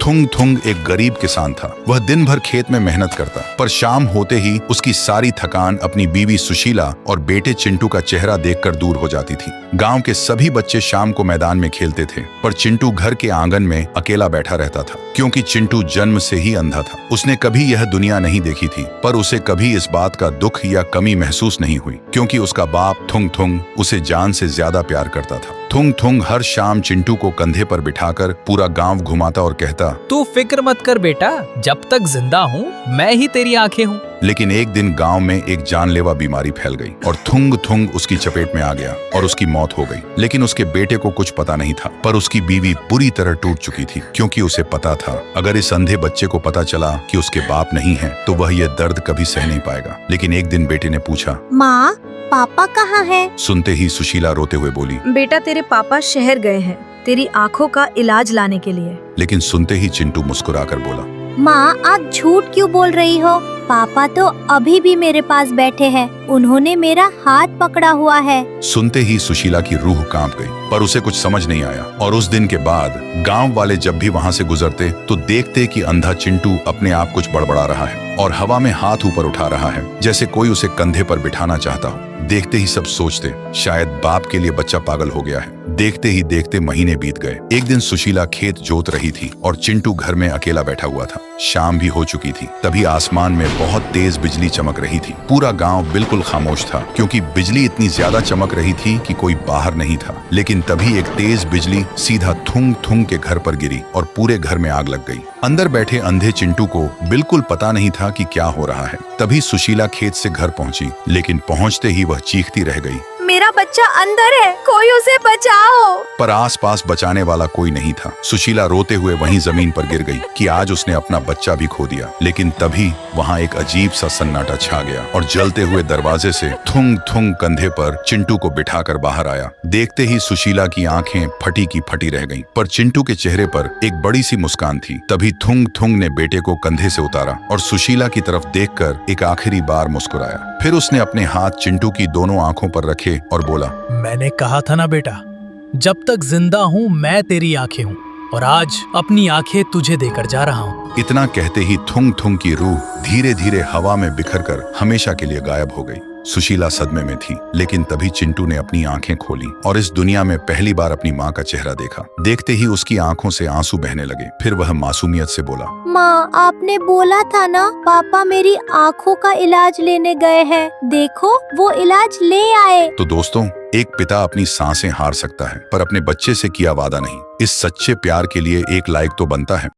थुंग थुंग एक गरीब किसान था। वह दिन भर खेत में मेहनत करता, पर शाम होते ही उसकी सारी थकान अपनी बीवी सुशीला और बेटे चिंटू का चेहरा देखकर दूर हो जाती थी। गांव के सभी बच्चे शाम को मैदान में खेलते थे, पर चिंटू घर के आंगन में अकेला बैठा रहता था, क्योंकि चिंटू जन्म से ही अंधा था। उसने कभी यह दुनिया नहीं देखी थी, पर उसे कभी इस बात का दुख या कमी महसूस नहीं हुई, क्योंकि उसका बाप थुंग थुंग उसे जान से ज्यादा प्यार करता था। थुंग थुंग हर शाम चिंटू को कंधे पर बिठाकर पूरा गांव घुमाता और कहता, तू फिक्र मत कर बेटा, जब तक जिंदा हूँ मैं ही तेरी आंखें हूँ। लेकिन एक दिन गांव में एक जानलेवा बीमारी फैल गई और थुंग थुंग उसकी चपेट में आ गया और उसकी मौत हो गई। लेकिन उसके बेटे को कुछ पता नहीं था, पर उसकी बीवी बुरी तरह टूट चुकी थी, क्योंकि उसे पता था अगर इस अंधे बच्चे को पता चला कि उसके बाप नहीं है तो वह यह दर्द कभी सह नहीं पाएगा। लेकिन एक दिन बेटे ने पूछा, माँ पापा कहाँ है? सुनते ही सुशीला रोते हुए बोली, बेटा तेरे पापा शहर गए हैं तेरी आँखों का इलाज लाने के लिए। लेकिन सुनते ही चिंटू मुस्कुराकर बोला, माँ आप झूठ क्यों बोल रही हो? पापा तो अभी भी मेरे पास बैठे हैं, उन्होंने मेरा हाथ पकड़ा हुआ है। सुनते ही सुशीला की रूह कांप गई, पर उसे कुछ समझ नहीं आया। और उस दिन के बाद गांव वाले जब भी वहां से गुजरते तो देखते कि अंधा चिंटू अपने आप कुछ बड़बड़ा रहा है और हवा में हाथ ऊपर उठा रहा है, जैसे कोई उसे कंधे पर बिठाना चाहता हो। देखते ही सब सोचते शायद बाप के लिए बच्चा पागल हो गया है। देखते ही देखते महीने बीत गए। एक दिन सुशीला खेत जोत रही थी और चिंटू घर में अकेला बैठा हुआ था। शाम भी हो चुकी थी, तभी आसमान में बहुत तेज बिजली चमक रही थी। पूरा गांव बिल्कुल खामोश था, क्योंकि बिजली इतनी ज्यादा चमक रही थी कि कोई बाहर नहीं था। लेकिन तभी एक तेज बिजली सीधा थुंग थुंग के घर पर गिरी और पूरे घर में आग लग गई। अंदर बैठे अंधे चिंटू को बिल्कुल पता नहीं था कि क्या हो रहा है। तभी सुशीला खेत से घर पहुंची, लेकिन पहुंचते ही वह चीखती रह गई, मेरा बच्चा अंदर है, कोई उसे बचाओ। पर आसपास बचाने वाला कोई नहीं था। सुशीला रोते हुए वहीं जमीन पर गिर गई कि आज उसने अपना बच्चा भी खो दिया। लेकिन तभी वहां एक अजीब सा सन्नाटा छा गया और जलते हुए दरवाजे से थुंग थुंग कंधे पर चिंटू को बिठाकर बाहर आया। देखते ही सुशीला की आंखें फटी की फटी रह गईं, पर चिंटू के चेहरे पर एक बड़ी सी मुस्कान थी। तभी थुंग थुंग ने बेटे को कंधे से उतारा और सुशीला की तरफ देखकर एक आखिरी बार मुस्कुराया। फिर उसने अपने हाथ चिंटू की दोनों आंखों पर रखे और बोला, मैंने कहा था ना बेटा, जब तक जिंदा हूँ मैं तेरी आंखें हूँ, और आज अपनी आंखें तुझे देकर जा रहा हूँ। इतना कहते ही थुंग थुंग की रूह धीरे धीरे हवा में बिखरकर हमेशा के लिए गायब हो गई। सुशीला सदमे में थी, लेकिन तभी चिंटू ने अपनी आंखें खोली और इस दुनिया में पहली बार अपनी माँ का चेहरा देखा। देखते ही उसकी आंखों से आंसू बहने लगे। फिर वह मासूमियत से बोला, माँ आपने बोला था ना पापा मेरी आँखों का इलाज लेने गए हैं, देखो वो इलाज ले आए। तो दोस्तों, एक पिता अपनी सांसें हार सकता है, पर अपने बच्चे से किया वादा नहीं। इस सच्चे प्यार के लिए एक लाइक तो बनता है।